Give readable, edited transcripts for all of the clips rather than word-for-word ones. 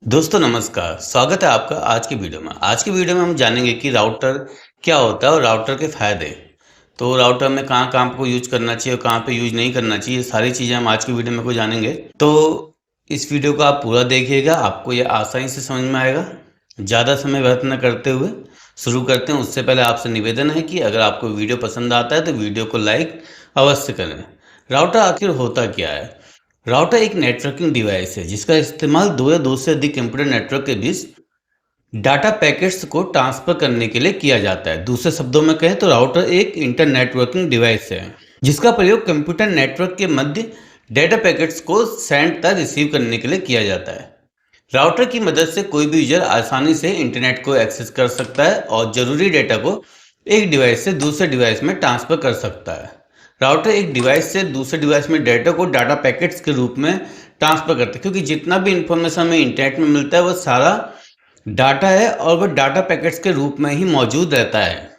दोस्तों नमस्कार, स्वागत है आपका आज की वीडियो में। आज की वीडियो में हम जानेंगे कि राउटर क्या होता है और राउटर के फ़ायदे। तो राउटर में कहाँ-कहाँ को यूज़ करना चाहिए और कहाँ पे यूज़ नहीं करना चाहिए, ये सारी चीज़ें हम आज की वीडियो में को जानेंगे। तो इस वीडियो को आप पूरा देखिएगा, आपको ये आसानी से समझ में आएगा। ज़्यादा समय व्यर्थ न करते हुए शुरू करते हैं। उससे पहले आपसे निवेदन है कि अगर आपको वीडियो पसंद आता है तो वीडियो को लाइक अवश्य करें। राउटर आखिर होता क्या है? राउटर एक नेटवर्किंग डिवाइस है जिसका इस्तेमाल दो या दो से अधिक कंप्यूटर नेटवर्क के बीच डाटा पैकेट्स को ट्रांसफर करने के लिए किया जाता है। दूसरे शब्दों में कहें तो राउटर एक इंटर नेटवर्किंग डिवाइस है जिसका प्रयोग कंप्यूटर नेटवर्क के मध्य डेटा पैकेट्स को सेंड तथा रिसीव करने के लिए किया जाता है। राउटर की मदद से कोई भी यूजर आसानी से इंटरनेट को एक्सेस कर सकता है और जरूरी डेटा को एक डिवाइस से दूसरे डिवाइस में ट्रांसफर कर सकता है। राउटर एक डिवाइस से दूसरे डिवाइस में डेटा को डाटा पैकेट्स के रूप में ट्रांसफर करता है, क्योंकि जितना भी इंफॉर्मेशन हमें इंटरनेट में मिलता है वह सारा डाटा है और वह डाटा पैकेट्स के रूप में ही मौजूद रहता है।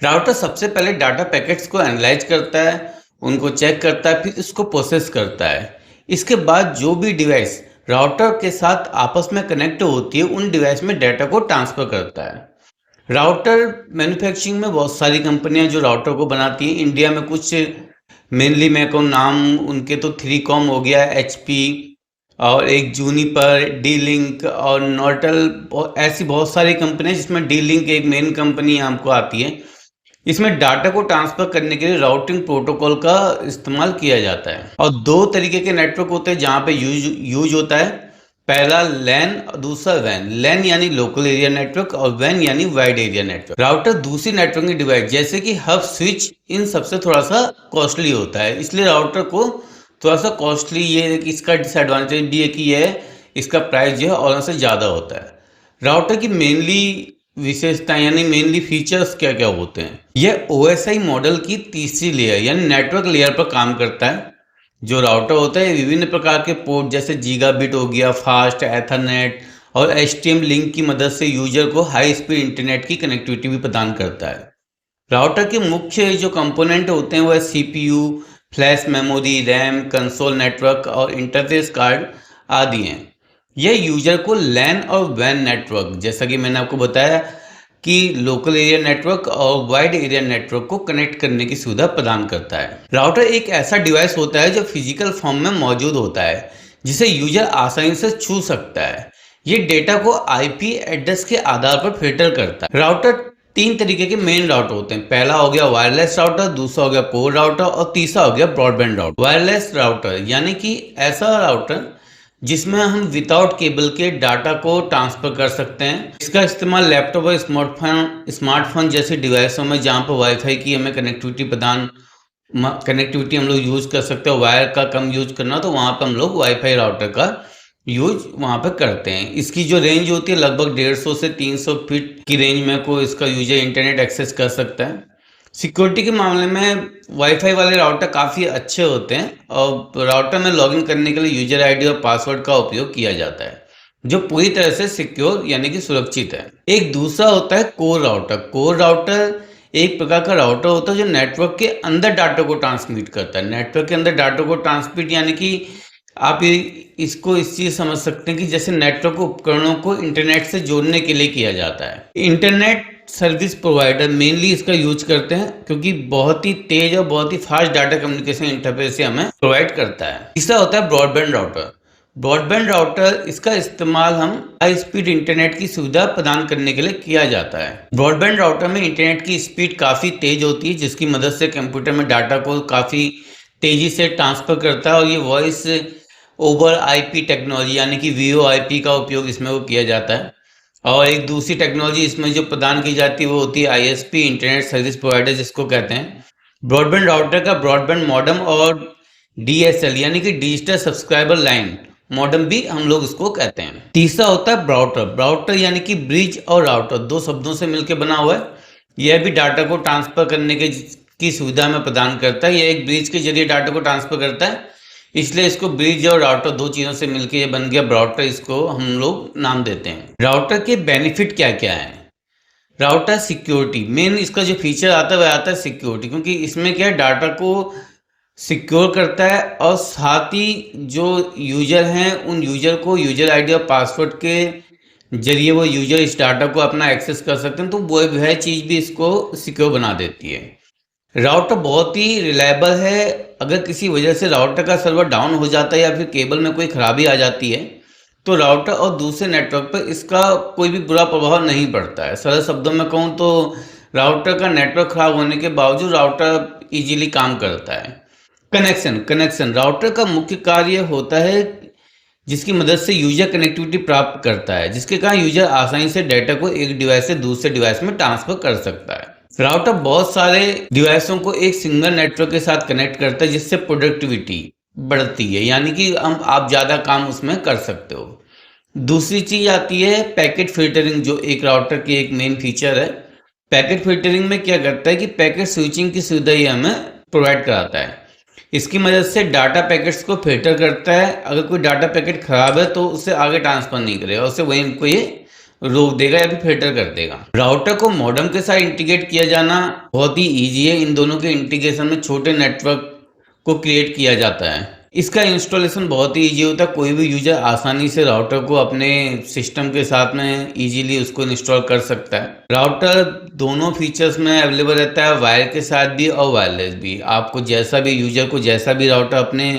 राउटर सबसे पहले डाटा पैकेट्स को एनालाइज करता है, उनको चेक करता है, फिर उसको प्रोसेस करता है। इसके बाद जो भी डिवाइस राउटर के साथ आपस में कनेक्ट होती है उन डिवाइस में डाटा को ट्रांसफर करता है। राउटर मैन्युफैक्चरिंग में बहुत सारी कंपनियां जो राउटर को बनाती हैं। इंडिया में कुछ मेनली मेरे को नाम उनके तो 3कॉम हो गया, एचपी और एक जूनिपर, डी लिंक और नॉर्टल, ऐसी बहुत सारी कंपनियां जिसमें डी लिंक एक मेन कंपनी हमको आती है। इसमें डाटा को ट्रांसफर करने के लिए राउटिंग प्रोटोकॉल का इस्तेमाल किया जाता है और दो तरीके के नेटवर्क होते हैं जहां पे यूज होता है। पहला लैन और दूसरा वैन। लैन यानी लोकल एरिया नेटवर्क और वैन यानी वाइड एरिया नेटवर्क। राउटर दूसरी नेटवर्किंग डिवाइस जैसे कि हब, स्विच, इन सबसे थोड़ा सा कॉस्टली होता है, इसलिए राउटर को थोड़ा सा कॉस्टली, ये इसका डिसएडवांटेज भी है कि यह इसका प्राइस जो है और से ज़्यादा होता है। राउटर की मेनली विशेषताएं यानी मेनली फीचर्स क्या क्या होते हैं? यह ओएसआई मॉडल की तीसरी लेयर यानी नेटवर्क लेयर पर काम करता है। जो राउटर होता है विभिन्न प्रकार के पोर्ट जैसे गीगाबिट हो गया, फास्ट एथरनेट और एचटीएम लिंक की मदद से यूजर को हाई स्पीड इंटरनेट की कनेक्टिविटी भी प्रदान करता है। राउटर के मुख्य जो कंपोनेंट होते हैं वह CPU, flash memory, RAM, console network और इंटरफेस कार्ड आदि हैं। यह यूजर को लैन और वैन नेटवर्क, जैसा कि मैंने आपको बताया कि लोकल एरिया नेटवर्क और वाइड एरिया नेटवर्क को कनेक्ट करने की सुविधा प्रदान करता है। राउटर एक ऐसा डिवाइस होता है जो फिजिकल फॉर्म में मौजूद होता है जिसे यूजर आसानी से छू सकता है। ये डेटा को आईपी एड्रेस के आधार पर फिल्टर करता है। राउटर तीन तरीके के मेन राउटर होते हैं। पहला हो गया वायरलेस राउटर, दूसरा हो गया कोर राउटर और तीसरा हो गया ब्रॉडबैंड राउटर। वायरलेस राउटर यानी कि ऐसा राउटर जिसमें हम विदाउट केबल के डाटा को ट्रांसफर कर सकते हैं। इसका इस्तेमाल लैपटॉप और स्मार्टफोन जैसे डिवाइसों में जहाँ पर वाईफाई की हमें कनेक्टिविटी हम लोग यूज कर सकते हैं। वायर का कम यूज करना तो वहाँ पर हम लोग वाईफाई राउटर का यूज वहाँ पर करते हैं। इसकी जो रेंज होती है लगभग 150 से 300 फीट की रेंज में को इसका यूजर इंटरनेट एक्सेस कर सकता है। सिक्योरिटी के मामले में वाईफाई वाले राउटर काफ़ी अच्छे होते हैं और राउटर में लॉगिन करने के लिए यूजर आईडी और पासवर्ड का उपयोग किया जाता है जो पूरी तरह से सिक्योर यानी कि सुरक्षित है। एक दूसरा होता है कोर राउटर। कोर राउटर एक प्रकार का राउटर होता है जो नेटवर्क के अंदर डाटा को ट्रांसमिट करता है। नेटवर्क के अंदर डाटा को ट्रांसमिट यानी कि आप इसको इस चीज समझ सकते हैं कि जैसे नेटवर्क उपकरणों को इंटरनेट से जोड़ने के लिए किया जाता है। इंटरनेट सर्विस प्रोवाइडर मेनली इसका यूज करते हैं क्योंकि बहुत ही तेज और बहुत ही फास्ट डाटा कम्युनिकेशन इंटरफेस से हमें प्रोवाइड करता है। तीसरा होता है ब्रॉडबैंड राउटर। ब्रॉडबैंड राउटर इसका इस्तेमाल हम हाई स्पीड इंटरनेट की सुविधा प्रदान करने के लिए किया जाता है। ब्रॉडबैंड राउटर में इंटरनेट की स्पीड काफी तेज होती है जिसकी मदद से कंप्यूटर में डाटा को काफी तेजी से ट्रांसफर करता है और ये वॉइस ओवर आईपी टेक्नोलॉजी यानी कि वीओआईपी का उपयोग इसमें वो किया जाता है। और एक दूसरी टेक्नोलॉजी इसमें जो प्रदान की जाती है वो होती है आईएसपी, इंटरनेट सर्विस प्रोवाइडर जिसको कहते हैं। ब्रॉडबैंड राउटर का ब्रॉडबैंड मॉडेम और डीएसएल यानी कि डिजिटल सब्सक्राइबर लाइन मॉडेम भी हम लोग इसको कहते हैं। तीसरा होता है ब्राउटर। ब्राउटर यानी कि ब्रिज और राउटर दो शब्दों से मिलकर बना हुआ है। यह भी डाटा को ट्रांसफर करने की सुविधा में प्रदान करता है। यह एक ब्रिज के जरिए डाटा को ट्रांसफर करता है, इसलिए इसको ब्रिज और राउटर दो चीजों से मिलकर ये बन गया ब्राउटर, इसको हम लोग नाम देते हैं। राउटर के बेनिफिट क्या क्या है? राउटर सिक्योरिटी, मेन इसका जो फीचर आता है वह आता है सिक्योरिटी, क्योंकि इसमें क्या है डाटा को सिक्योर करता है और साथ ही जो यूजर हैं उन यूजर को यूजर आईडी और पासवर्ड के जरिए वो यूजर इस डाटा को अपना एक्सेस कर सकते हैं, तो वो वह चीज़ भी इसको सिक्योर बना देती है। राउटर बहुत ही रिलायबल है। अगर किसी वजह से राउटर का सर्वर डाउन हो जाता है या फिर केबल में कोई खराबी आ जाती है तो राउटर और दूसरे नेटवर्क पर इसका कोई भी बुरा प्रभाव नहीं पड़ता है। सरल शब्दों में कहूँ तो राउटर का नेटवर्क खराब होने के बावजूद राउटर इजीली काम करता है। कनेक्शन कनेक्शन राउटर का मुख्य कार्य होता है जिसकी मदद से यूजर कनेक्टिविटी प्राप्त करता है, जिसके कारण यूजर आसानी से डेटा को एक डिवाइस से दूसरे डिवाइस में ट्रांसफर कर सकता है। राउटर बहुत सारे डिवाइसों को एक सिंगल नेटवर्क के साथ कनेक्ट करता है जिससे प्रोडक्टिविटी बढ़ती है, यानी कि हम आप ज़्यादा काम उसमें कर सकते हो। दूसरी चीज़ आती है पैकेट फिल्टरिंग, जो एक राउटर की एक मेन फीचर है। पैकेट फिल्टरिंग में क्या करता है कि पैकेट स्विचिंग की सुविधा ये हमें प्रोवाइड कराता है। इसकी मदद से डाटा पैकेट्स को फिल्टर करता है। अगर कोई डाटा पैकेट खराब है तो उसे आगे ट्रांसफर नहीं करेगा, उसे वहीं को ये रोक देगा या फिर फिल्टर कर देगा। राउटर को मॉडेम के साथ इंटीग्रेट किया जाना बहुत ही ईजी है। इन दोनों के इंटीग्रेशन में छोटे नेटवर्क को क्रिएट किया जाता है। इसका इंस्टॉलेशन बहुत ही ईजी होता है। कोई भी यूजर आसानी से राउटर को अपने सिस्टम के साथ में इजीली उसको इंस्टॉल कर सकता है। राउटर दोनों फीचर्स में अवेलेबल रहता है, वायर के साथ भी और वायरलेस भी। आपको जैसा भी यूजर को जैसा भी राउटर अपने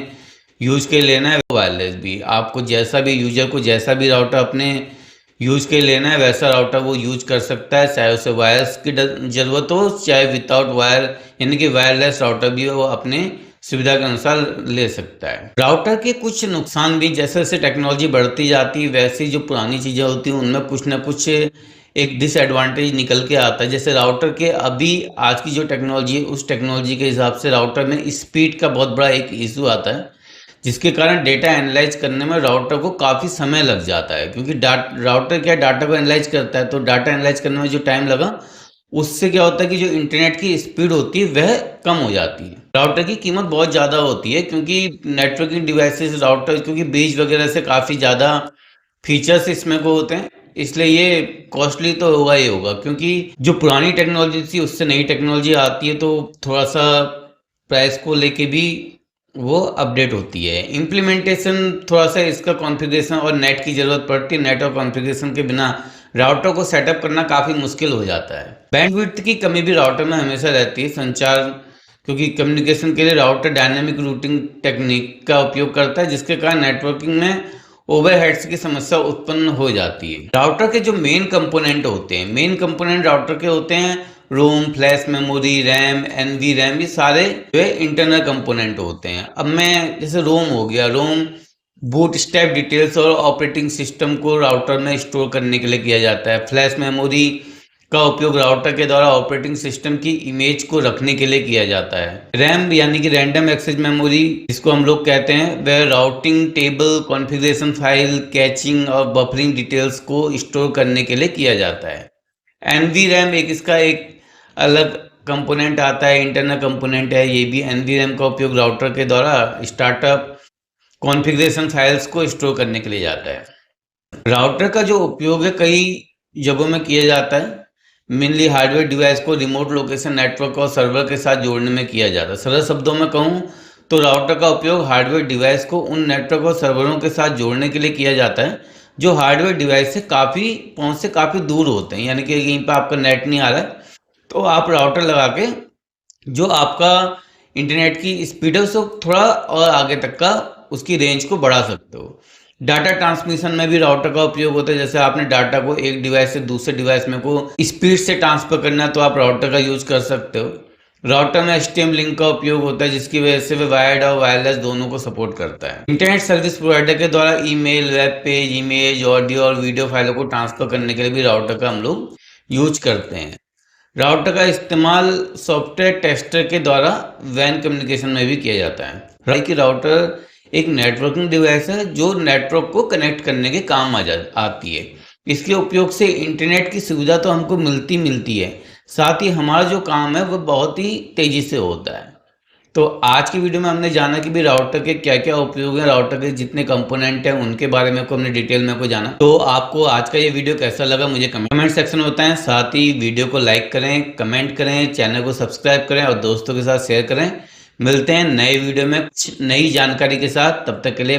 यूज के लेना है, वायरलेस भी। आपको जैसा भी यूजर को जैसा भी राउटर अपने यूज के लेना है वैसा राउटर वो यूज कर सकता है, चाहे उसे वायर्स की जरूरत हो चाहे विदाउट वायर यानी कि वायरलेस राउटर भी वो अपने सुविधा के अनुसार ले सकता है। राउटर के कुछ नुकसान भी, जैसे जैसे टेक्नोलॉजी बढ़ती जाती है वैसे जो पुरानी चीज़ें होती हैं उनमें कुछ ना कुछ एक डिसएडवांटेज निकल के आता है। जैसे राउटर के अभी आज की जो टेक्नोलॉजी है उस टेक्नोलॉजी के हिसाब से राउटर में स्पीड का बहुत बड़ा एक इशू आता है, जिसके कारण डेटा एनालाइज करने में राउटर को काफ़ी समय लग जाता है। क्योंकि राउटर क्या डाटा को एनालाइज करता है, तो डाटा एनालाइज करने में जो टाइम लगा उससे क्या होता है कि जो इंटरनेट की स्पीड होती है वह कम हो जाती है। राउटर की कीमत बहुत ज़्यादा होती है क्योंकि नेटवर्किंग डिवाइसेस राउटर क्योंकि ब्रिज वगैरह से काफ़ी ज़्यादा फीचर्स इसमें को होते हैं, इसलिए ये कॉस्टली तो होगा ही होगा। क्योंकि जो पुरानी टेक्नोलॉजी थी उससे नई टेक्नोलॉजी आती है तो थोड़ा सा प्राइस को लेके भी वो अपडेट होती है। इम्प्लीमेंटेशन थोड़ा सा इसका कॉन्फ़िगरेशन और नेट की ज़रूरत पड़ती है। नेट और कॉन्फ़िगरेशन के बिना राउटर को सेटअप करना काफ़ी मुश्किल हो जाता है। बैंडविड्थ की कमी भी राउटर में हमेशा रहती है। संचार क्योंकि कम्युनिकेशन के लिए राउटर डायनेमिक रूटिंग टेक्निक का उपयोग करता है, जिसके कारण नेटवर्किंग में ओवरहेड्स की समस्या उत्पन्न हो जाती है। राउटर के जो मेन कंपोनेंट होते हैं, मेन कंपोनेंट राउटर के होते हैं ROM, flash memory, RAM, NV RAM, ये सारे जो है इंटरनल कंपोनेंट होते हैं। अब मैं जैसे रोम हो गया, रोम बूट स्ट्रैप डिटेल्स और ऑपरेटिंग सिस्टम को राउटर में स्टोर करने के लिए किया जाता है। फ्लैश मेमोरी का उपयोग राउटर के द्वारा ऑपरेटिंग सिस्टम की इमेज को रखने के लिए किया जाता है। रैम यानी कि रैंडम एक्सेस मेमोरी जिसको हम लोग कहते हैं, वह routing table, configuration file, catching और बफरिंग डिटेल्स को स्टोर करने के लिए किया जाता है। एनवी रैम एक इसका एक अलग कंपोनेंट आता है, इंटरनल कंपोनेंट है। ये भी एनवी रैम का उपयोग राउटर के द्वारा स्टार्टअप कॉन्फ़िगरेशन फाइल्स को स्टोर करने के लिए जाता है। राउटर का जो उपयोग है कई जगहों में किया जाता है। मेनली हार्डवेयर डिवाइस को रिमोट लोकेशन नेटवर्क और सर्वर के साथ जोड़ने में किया जाता है। सरल शब्दों में कहूँ तो राउटर का उपयोग हार्डवेयर डिवाइस को उन नेटवर्क और सर्वरों के साथ जोड़ने के लिए किया जाता है जो हार्डवेयर डिवाइस से पहुंच से काफ़ी दूर होते हैं। यानी कि यहीं पर आपका नेट नहीं आ रहा है तो आप राउटर लगा के जो आपका इंटरनेट की स्पीड है उसको थोड़ा और आगे तक का उसकी रेंज को बढ़ा सकते हो। डाटा ट्रांसमिशन में भी राउटर का उपयोग होता है। जैसे आपने डाटा को एक डिवाइस से दूसरे डिवाइस में को स्पीड से ट्रांसफर करना है तो आप राउटर का यूज कर सकते हो। राउटर में HTTP लिंक का उपयोग होता है जिसकी वजह से वह वायर्ड और वायरलेस दोनों को सपोर्ट करता है। इंटरनेट सर्विस प्रोवाइडर के द्वारा email, web page, image, audio और वीडियो फाइलों को ट्रांसफर करने के लिए भी राउटर का हम लोग यूज करते हैं। राउटर का इस्तेमाल सॉफ्टवेयर टेस्टर के द्वारा वैन कम्युनिकेशन में भी किया जाता है। कि राउटर एक नेटवर्किंग डिवाइस है जो नेटवर्क को कनेक्ट करने के काम आती है। इसके उपयोग से इंटरनेट की सुविधा तो हमको मिलती है, साथ ही हमारा जो काम है वह बहुत ही तेजी से होता है। तो आज की वीडियो में हमने जाना कि भी राउटर के क्या क्या उपयोग हैं, राउटर के जितने कंपोनेंट हैं उनके बारे में को हमने डिटेल में को जाना। तो आपको आज का ये वीडियो कैसा लगा मुझे कमेंट सेक्शन में बताएं। साथ ही वीडियो को लाइक करें, कमेंट करें, चैनल को सब्सक्राइब करें और दोस्तों के साथ शेयर करें। मिलते हैं नए वीडियो में कुछ नई जानकारी के साथ, तब तक के लिए